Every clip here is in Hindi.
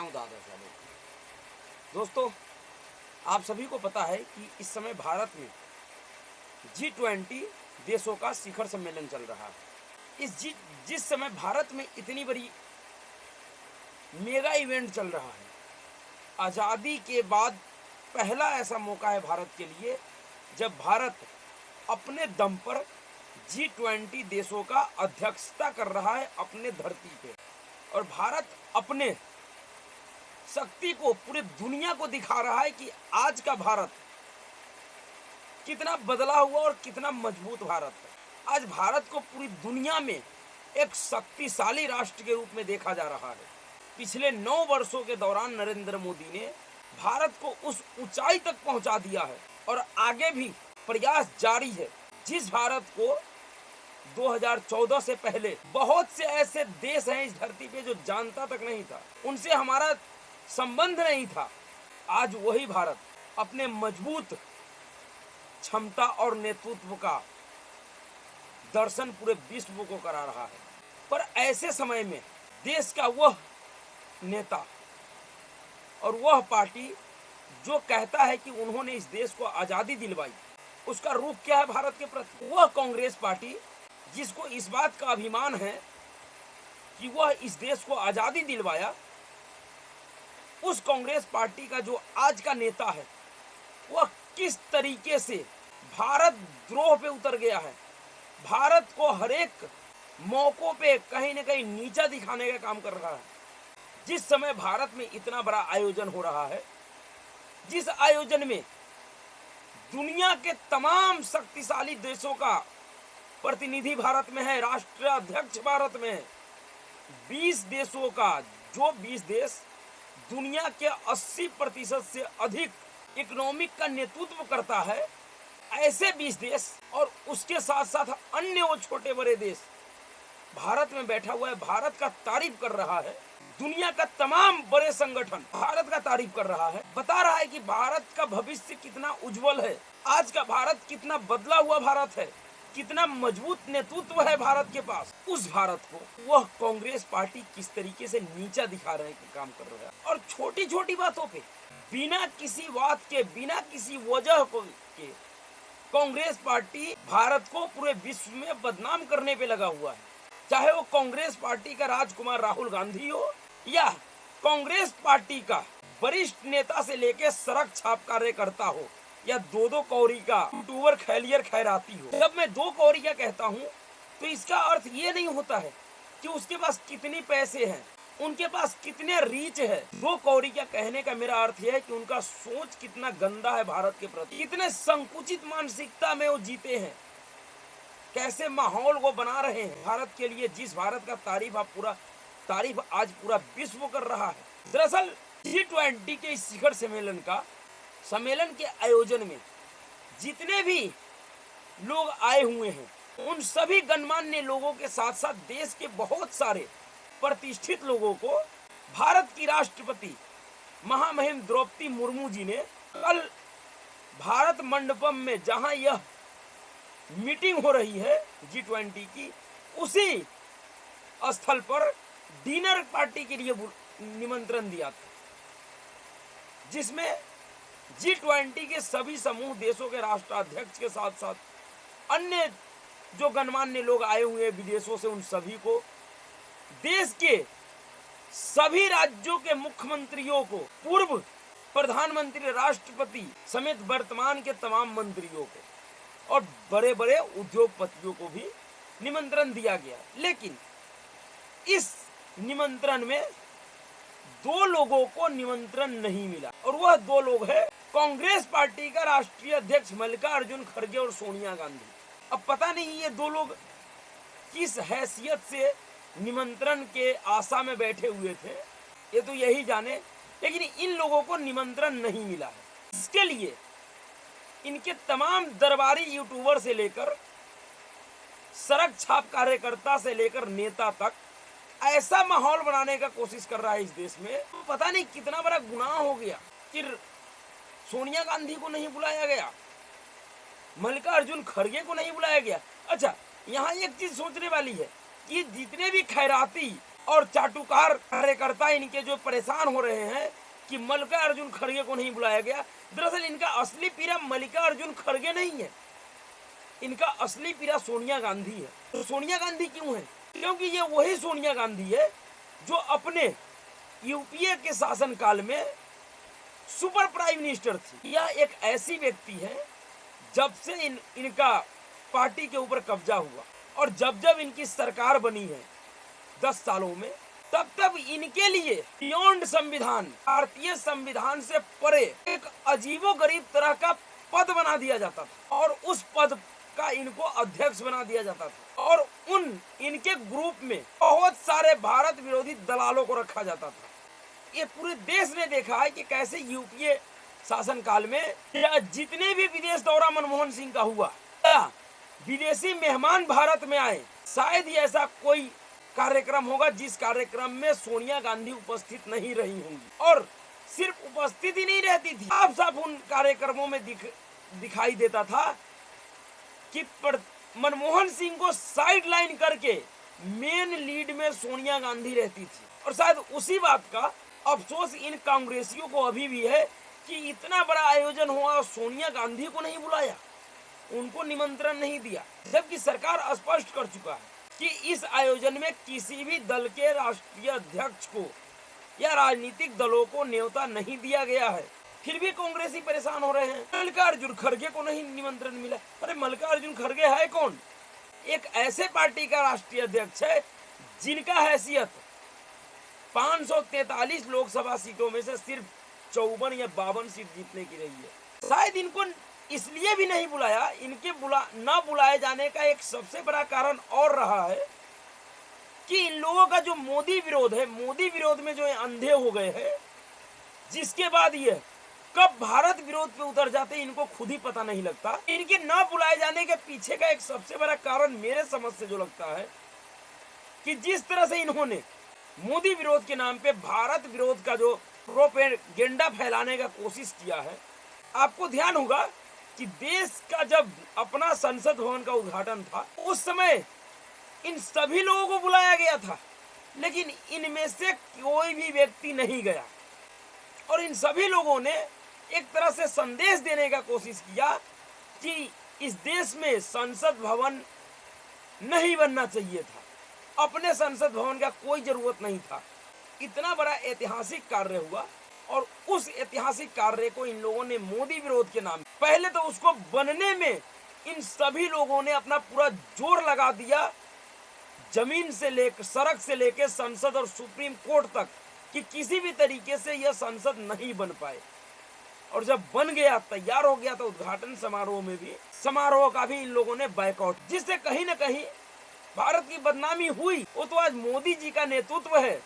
हूँ दादा साहब। दोस्तों, आप सभी को पता है कि इस समय भारत में G20 देशों का शिखर सम्मेलन चल रहा है। जिस समय भारत में इतनी बड़ी मेगा इवेंट चल रहा है, आज़ादी के बाद पहला ऐसा मौका है भारत के लिए जब भारत अपने दम पर G20 देशों का अध्यक्षता कर रहा है अपने धरती पे, और भारत अपने शक्ति को पूरी दुनिया को दिखा रहा है कि आज का भारत कितना बदला हुआ और कितना मजबूत भारत है। आज भारत को पूरी दुनिया में एक शक्तिशाली राष्ट्र के रूप में देखा जा रहा है। पिछले 9 वर्षों के दौरान नरेंद्र मोदी ने भारत को उस ऊंचाई तक पहुंचा दिया है और आगे भी प्रयास जारी है। जिस भारत को 2014 से पहले बहुत से ऐसे देश हैं इस धरती पे जो जानता तक नहीं था, उनसे हमारा संबंध नहीं था, आज वही भारत अपने मजबूत क्षमता और नेतृत्व का दर्शन पूरे विश्व को करा रहा है। पर ऐसे समय में देश का वह नेता और वह पार्टी जो कहता है कि उन्होंने इस देश को आज़ादी दिलवाई, उसका रुख क्या है भारत के प्रति? वह कांग्रेस पार्टी जिसको इस बात का अभिमान है कि वह इस देश को आज़ादी दिलवाया, उस कांग्रेस पार्टी का जो आज का नेता है वह किस तरीके से भारत द्रोह पे उतर गया है, भारत को हर एक मौकों पे कहीं न कहीं नीचा दिखाने का काम कर रहा है। जिस समय भारत में इतना बड़ा आयोजन हो रहा है, जिस आयोजन में दुनिया के तमाम शक्तिशाली देशों का प्रतिनिधि भारत में है, राष्ट्राध्यक्ष भारत में है, 20 देशों का, जो 20 देश दुनिया के 80% से अधिक इकोनॉमिक का नेतृत्व करता है, ऐसे 20 देश और उसके साथ साथ अन्य वो छोटे बड़े देश भारत में बैठा हुआ है, भारत का तारीफ कर रहा है। दुनिया का तमाम बड़े संगठन भारत का तारीफ कर रहा है, बता रहा है कि भारत का भविष्य कितना उज्जवल है, आज का भारत कितना बदला हुआ भारत है, कितना मजबूत नेतृत्व है भारत के पास। उस भारत को वह कांग्रेस पार्टी किस तरीके से नीचा दिखा रहे हैं, काम कर रहा है, और छोटी छोटी बातों पे बिना किसी बात के, बिना किसी वजह के कांग्रेस पार्टी भारत को पूरे विश्व में बदनाम करने पे लगा हुआ है। चाहे वो कांग्रेस पार्टी का राजकुमार राहुल गांधी हो या कांग्रेस पार्टी का वरिष्ठ नेता से लेकर सड़क छाप कार्यकर्ता हो या दो कौड़ी का यूट्यूबर खैलियर खैराती हो। जब मैं 2 कौड़ी का कहता हूँ तो इसका अर्थ ये नहीं होता है कि उसके पास कितने पैसे हैं, उनके पास कितने रीच है। 2 कौड़ी का कहने का मेरा अर्थ यह है कि उनका सोच कितना गंदा है भारत के प्रति, कितने संकुचित मानसिकता में वो जीते हैं, कैसे माहौल को बना रहे हैं भारत के लिए, जिस भारत का तारीफ आज पूरा विश्व कर रहा है। दरअसल G20 के इस शिखर सम्मेलन के आयोजन में जितने भी लोग आए हुए हैं, उन सभी गणमान्य लोगों के साथ साथ देश के बहुत सारे प्रतिष्ठित लोगों को भारत की राष्ट्रपति महामहिम द्रौपदी मुर्मू जी ने कल भारत मंडपम में, जहां यह मीटिंग हो रही है G20 की, उसी स्थल पर डिनर पार्टी के लिए निमंत्रण दिया था, जिसमें G20 के सभी समूह देशों के राष्ट्राध्यक्ष के साथ साथ अन्य जो गणमान्य लोग आए हुए हैं विदेशों से, उन सभी को, देश के सभी राज्यों के मुख्यमंत्रियों को, पूर्व प्रधानमंत्री, राष्ट्रपति समेत वर्तमान के तमाम मंत्रियों को और बड़े बड़े उद्योगपतियों को भी निमंत्रण दिया गया। लेकिन इस निमंत्रण में 2 लोगों को निमंत्रण नहीं मिला, और वह 2 लोग हैं कांग्रेस पार्टी का राष्ट्रीय अध्यक्ष मल्लिकार्जुन खड़गे और सोनिया गांधी। अब पता नहीं ये 2 लोग किस हैसियत से निमंत्रण के आशा में बैठे हुए थे, ये तो यही जाने, लेकिन इन लोगों को निमंत्रण नहीं मिला है। इसके लिए इनके तमाम दरबारी यूट्यूबर से लेकर सड़क छाप कार्यकर्ता से लेकर नेता तक ऐसा माहौल बनाने का कोशिश कर रहा है इस देश में। पता नहीं कितना बड़ा गुनाह हो गया कि सोनिया गांधी को नहीं बुलाया गया, मल्लिकार्जुन खड़गे को नहीं बुलाया गया। अच्छा, यहाँ एक चीज सोचने वाली है कि जितने भी खैराती और चाटुकार कार्यकर्ता इनके जो परेशान हो रहे हैं कि मल्लिकार्जुन खड़गे को नहीं बुलाया गया। दरअसल इनका असली पीड़ा मल्लिकार्जुन खड़गे नहीं है, इनका असली पीड़ा सोनिया गांधी है। तो सोनिया गांधी क्यों है? क्योंकि ये वही सोनिया गांधी है जो अपने यूपीए के शासनकाल में सुपर प्राइम मिनिस्टर थी। यह एक ऐसी व्यक्ति है जब से इनका पार्टी के ऊपर कब्जा हुआ और जब जब इनकी सरकार बनी है 10 सालों में, तब तब इनके लिए बियॉन्ड संविधान, भारतीय संविधान से परे एक अजीबोगरीब तरह का पद बना दिया जाता था और उस पद का इनको अध्यक्ष बना दिया जाता था और इनके ग्रुप में बहुत सारे भारत विरोधी दलालों को रखा जाता था। ये पूरे देश ने देखा है कि कैसे यूपीए शासनकाल में जितने भी विदेश दौरा मनमोहन सिंह का हुआ, विदेशी मेहमान भारत में आए, शायद ही ऐसा कोई कार्यक्रम होगा जिस कार्यक्रम में सोनिया गांधी उपस्थित नहीं रही होंगी। और सिर्फ उपस्थित ही नहीं रहती थी, साफ साफ उन कार्यक्रमों में दिखाई देता था कि मनमोहन सिंह को साइड लाइन करके मेन लीड में सोनिया गांधी रहती थी। और शायद उसी बात का अफसोस इन कांग्रेसियों को अभी भी है कि इतना बड़ा आयोजन हुआ और सोनिया गांधी को नहीं बुलाया, उनको निमंत्रण नहीं दिया, जबकि सरकार स्पष्ट कर चुका है कि इस आयोजन में किसी भी दल के राष्ट्रीय अध्यक्ष को या राजनीतिक दलों को न्योता नहीं दिया गया है। फिर भी कांग्रेसी परेशान हो रहे हैं, मल्लिकार्जुन खड़गे को नहीं निमंत्रण मिला। अरे मल्लिकार्जुन खड़गे है कौन? एक ऐसे पार्टी का राष्ट्रीय अध्यक्ष है जिनका हैसियत 543 लोकसभा सीटों में से सिर्फ 54 या 52 सीट जीतने की रही है। शायद इनको इसलिए भी नहीं बुलाया, इनके न बुलाए जाने का एक सबसे बड़ा कारण और रहा है कि इन लोगों का जो मोदी विरोध है, मोदी विरोध में जो अंधे हो गए हैं, जिसके बाद ये कब भारत विरोध पे उतर जाते इनको खुद ही पता नहीं लगता। इनके न बुलाए जाने के पीछे का एक सबसे बड़ा कारण मेरे समझ से जो लगता है कि जिस तरह से इन्होंने मोदी विरोध के नाम पे भारत विरोध का जो प्रोपेगेंडा फैलाने का कोशिश किया है। आपको ध्यान होगा कि देश का जब अपना संसद भवन का उद्घाटन था उस समय इन सभी लोगों को बुलाया गया था, लेकिन इनमें से कोई भी व्यक्ति नहीं गया और इन सभी लोगों ने एक तरह से संदेश देने का कोशिश किया कि इस देश में संसद भवन नहीं बनना चाहिए था, अपने संसद भवन का कोई जरूरत नहीं था। इतना बड़ा ऐतिहासिक कार्य हुआ और उस ऐतिहासिक कार्य को इन लोगों ने मोदी विरोध के नाम, पहले तो उसको बनने में इन सभी लोगों ने अपना पूरा जोर लगा दिया, जमीन से लेकर सड़क से लेकर संसद और सुप्रीम कोर्ट तक, कि किसी भी तरीके से यह संसद नहीं बन पाए। और जब बन गया, तैयार हो गया, तो उद्घाटन समारोह का भी इन लोगों ने बायकॉट, जिससे कहीं ना कहीं भारत की बदनामी हुई। वो तो आज मोदी जी का नेतृत्व है,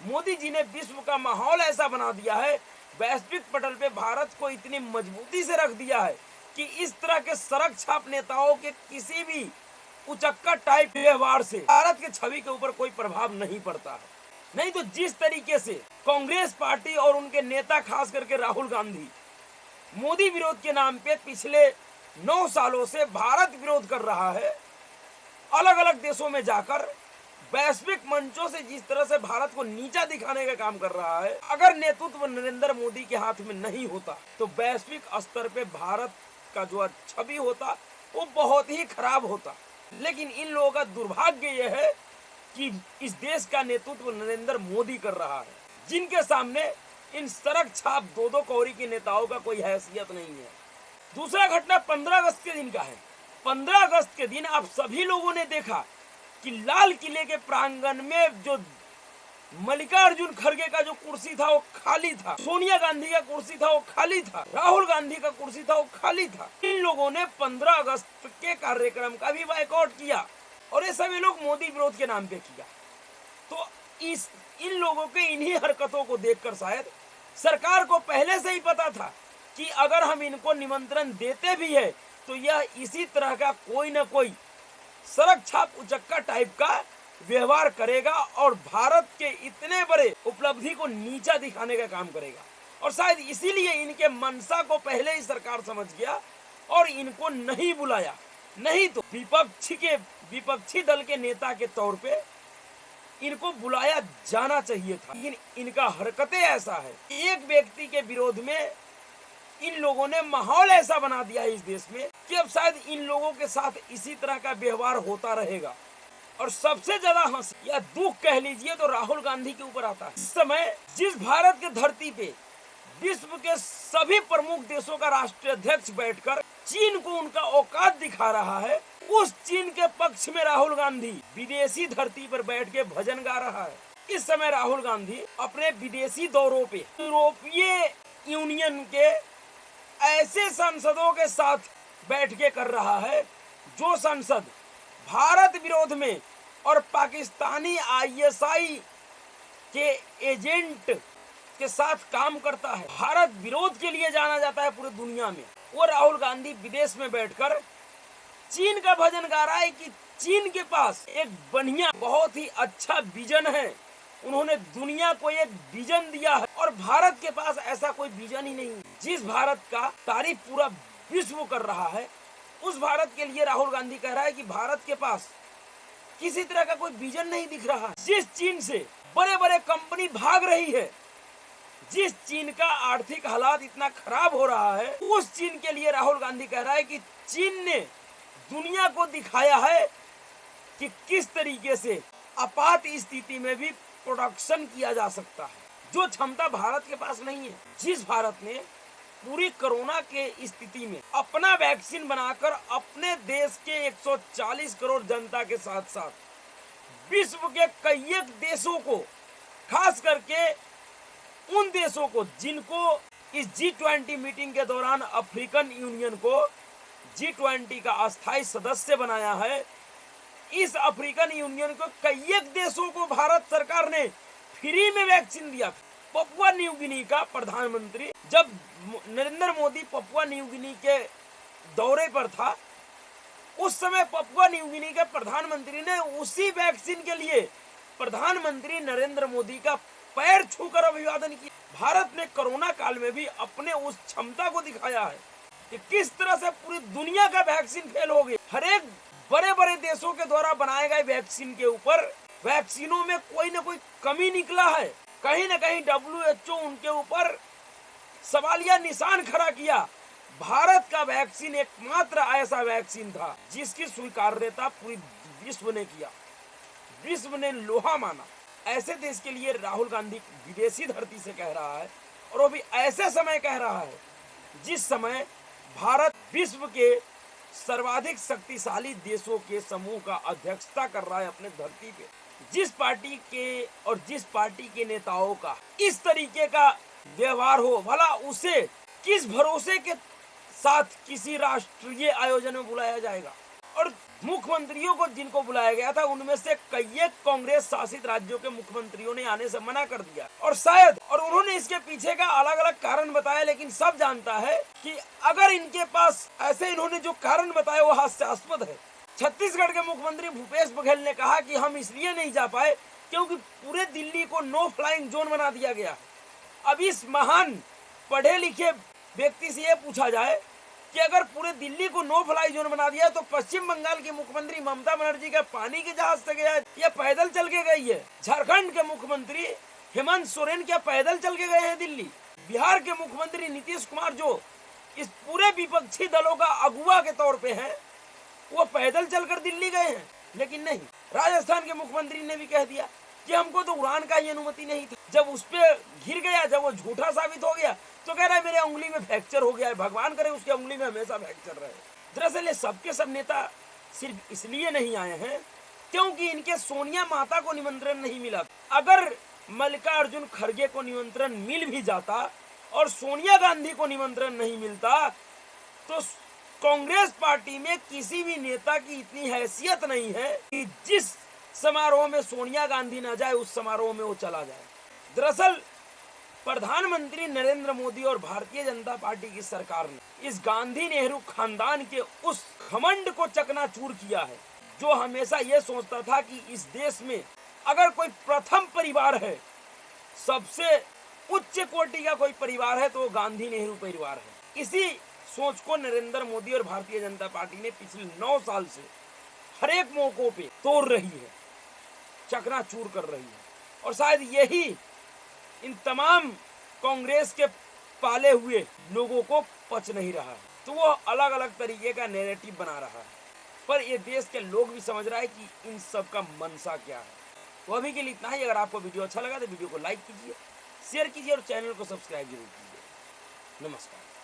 मोदी जी ने विश्व का माहौल ऐसा बना दिया है, वैश्विक पटल पे भारत को इतनी मजबूती से रख दिया है कि इस तरह के सड़क छाप नेताओं के किसी भी उचक्का टाइप व्यवहार से भारत के छवि के ऊपर कोई प्रभाव नहीं पड़ता है। नहीं तो जिस तरीके से कांग्रेस पार्टी और उनके नेता, खास करके राहुल गांधी, मोदी विरोध के नाम पे पिछले 9 सालों से भारत विरोध कर रहा है, अलग अलग देशों में जाकर वैश्विक मंचों से जिस तरह से भारत को नीचा दिखाने का काम कर रहा है, अगर नेतृत्व नरेंद्र मोदी के हाथ में नहीं होता तो वैश्विक स्तर पे भारत का जो छवि होता वो बहुत ही खराब होता। लेकिन इन लोगों का दुर्भाग्य यह है कि इस देश का नेतृत्व नरेंद्र मोदी कर रहा है, जिनके सामने इन सड़क छाप 2-2 कौड़ी के नेताओं का कोई हैसियत नहीं है। दूसरा घटना 15 अगस्त के दिन का है। 15 अगस्त के दिन आप सभी लोगों ने देखा कि लाल किले के प्रांगण में जो मल्लिकार्जुन खड़गे का जो कुर्सी था वो खाली था, सोनिया गांधी का कुर्सी था वो खाली था, राहुल गांधी का कुर्सी था वो खाली था। इन लोगों ने 15 अगस्त के कार्यक्रम का भी बायकॉट किया और ये सभी लोग मोदी विरोध के नाम पे किया। तो इन लोगों के इन्हीं हरकतों को देखकर शायद सरकार को पहले से ही पता था कि अगर हम इनको निमंत्रण देते भी है तो यह इसी तरह का कोई न कोई सड़क छाप उचक्का टाइप का व्यवहार करेगा और भारत के इतने बड़े उपलब्धि को नीचा दिखाने का काम करेगा। और शायद इसीलिए इनके मंशा को पहले ही सरकार समझ गया और इनको नहीं बुलाया। नहीं तो विपक्षी दल के नेता के तौर पे इनको बुलाया जाना चाहिए था, लेकिन इनका हरकतें ऐसा है, एक व्यक्ति के विरोध में इन लोगों ने माहौल ऐसा बना दिया है इस देश में कि अब शायद इन लोगों के साथ इसी तरह का व्यवहार होता रहेगा। और सबसे ज्यादा हंसी या दुख कह लीजिए तो राहुल गांधी के ऊपर आता है। इस समय जिस भारत के धरती पे विश्व के सभी प्रमुख देशों का राष्ट्रीय अध्यक्ष बैठकर चीन को उनका औकात दिखा रहा है, उस चीन के पक्ष में राहुल गांधी विदेशी धरती पर बैठ के भजन गा रहा है। इस समय राहुल गांधी अपने विदेशी दौरों पे यूरोपीय यूनियन के ऐसे सांसदों के साथ बैठ के कर रहा है जो संसद भारत विरोध में और पाकिस्तानी आईएसआई के एजेंट के साथ काम करता है, भारत विरोध के लिए जाना जाता है पूरी दुनिया में। वो राहुल गांधी विदेश में बैठकर चीन का भजन गा रहा है कि चीन के पास एक बढ़िया बहुत ही अच्छा विजन है, उन्होंने दुनिया को एक विजन दिया है और भारत के पास ऐसा कोई विजन ही नहीं। जिस भारत का तारीफ पूरा विश्व कर रहा है, उस भारत के लिए राहुल गांधी कह रहा है कि भारत के पास किसी तरह का कोई विजन नहीं दिख रहा। जिस चीन से बड़े बड़े कंपनी भाग रही है, जिस चीन का आर्थिक हालात इतना खराब हो रहा है, उस चीन के लिए राहुल गांधी कह रहा है कि चीन ने दुनिया को दिखाया है कि किस तरीके से आपात स्थिति में भी प्रोडक्शन किया जा सकता है, जो क्षमता भारत के पास नहीं है। जिस भारत ने पूरी कोरोना के स्थिति में अपना वैक्सीन बनाकर अपने देश के 140 करोड़ जनता के साथ साथ विश्व के कई देशों को, खास करके उन देशों को जिनको इस G20 मीटिंग के दौरान अफ्रीकन यूनियन को G20 का अस्थायी सदस्य बनाया है, इस अफ्रीकन यूनियन को कई देशों को भारत सरकार ने फ्री में वैक्सीन दिया। पपुआ न्यू गिनी का प्रधानमंत्री जब Narendra Modi Papua New Guinea के दौरे पर था, उस समय पपुआ न्यू गिनी के प्रधानमंत्री ने उसी वैक्सीन के लिए प्रधानमंत्री नरेंद्र मोदी का पैर छूकर अभिवादन किया। भारत ने कोरोना काल में भी अपने उस क्षमता को दिखाया है कि किस तरह से पूरी दुनिया का वैक्सीन फेल हो गया। हर एक बड़े बड़े देशों के द्वारा बनाए गए वैक्सीन के ऊपर वैक्सीनों में कोई न कोई कमी निकला है, कहीं न कहीं WHO उनके ऊपर सवालिया निशान खड़ा किया। भारत का वैक्सीन एकमात्र ऐसा वैक्सीन था जिसकी स्वीकार्यता पूरी विश्व ने किया, विश्व ने लोहा माना। ऐसे देश के लिए राहुल गांधी विदेशी धरती से कह रहा है, और वो भी ऐसे समय कह रहा है जिस समय भारत विश्व के सर्वाधिक शक्तिशाली देशों के समूह का अध्यक्षता कर रहा है अपने धरती पे। जिस पार्टी के और जिस पार्टी के नेताओं का इस तरीके का व्यवहार हो, भला उसे किस भरोसे के साथ किसी राष्ट्रीय आयोजन में बुलाया जाएगा। और मुख्यमंत्रियों को जिनको बुलाया गया था उनमें से कई कांग्रेस शासित राज्यों के मुख्यमंत्रियों ने आने से मना कर दिया, और शायद उन्होंने इसके पीछे का अलग अलग कारण बताया, लेकिन सब जानता है कि अगर इनके पास ऐसे इन्होंने जो कारण बताया वो हास्यास्पद है। छत्तीसगढ़ के मुख्यमंत्री भूपेश बघेल ने कहा कि हम इसलिए नहीं जा पाए क्योंकि पूरे दिल्ली को नो फ्लाइंग जोन बना दिया गया। अब इस महान पढ़े लिखे व्यक्ति से यह पूछा जाए कि अगर पूरे दिल्ली को नो फ्लाई जोन बना दिया तो पश्चिम बंगाल की मुख्यमंत्री ममता बनर्जी का पानी के जहाज से गया या पैदल चल के गई है? झारखंड के मुख्यमंत्री हेमंत सोरेन क्या पैदल चल के गए हैं दिल्ली? बिहार के मुख्यमंत्री नीतीश कुमार जो इस पूरे विपक्षी दलों का अगुवा के तौर पे है, वो पैदल चलकर दिल्ली गए हैं? लेकिन नहीं, राजस्थान के मुख्यमंत्री ने भी कह दिया कि हमको तो उड़ान का ही अनुमति नहीं थी। जब उस पे घिर गया, जब वो झूठा साबित हो गया तो कह रहा है मेरे उंगली में फ्रैक्चर हो गया है, भगवान करे उसकी उंगली में हमेशा फ्रैक्चर रहे। दरअसल ये सबके सब नेता सिर्फ इसलिए नहीं आए हैं क्योंकि इनके सोनिया माता को निमंत्रण नहीं मिला। अगर मल्लिकार्जुन खड़गे को निमंत्रण मिल भी जाता और सोनिया गांधी को निमंत्रण नहीं मिलता तो कांग्रेस पार्टी में किसी भी नेता की इतनी हैसियत नहीं है कि जिस समारोह में सोनिया गांधी न जाए उस समारोह में वो चला जाए। दरअसल प्रधानमंत्री नरेंद्र मोदी और भारतीय जनता पार्टी की सरकार ने इस गांधी नेहरू खानदान के उस घमंड को चकनाचूर किया है, जो हमेशा ये सोचता था कि इस देश में अगर कोई प्रथम परिवार है, सबसे उच्च कोटि का कोई परिवार है तो वो गांधी नेहरू परिवार है। इसी सोच को नरेंद्र मोदी और भारतीय जनता पार्टी ने पिछले 9 साल से हर एक मौकों पे तोड़ रही है। चकनाचूर कर रही है। और शायद यही इन तमाम कांग्रेस के पाले हुए लोगों को पच नहीं रहा है, तो वो अलग अलग तरीके का नैरेटिव बना रहा है। पर ये देश के लोग भी समझ रहा है कि इन सब का मंशा क्या है। तो अभी के लिए इतना ही। अगर आपको वीडियो अच्छा लगा तो वीडियो को लाइक कीजिए, शेयर कीजिए और चैनल को सब्सक्राइब जरूर कीजिए। नमस्कार।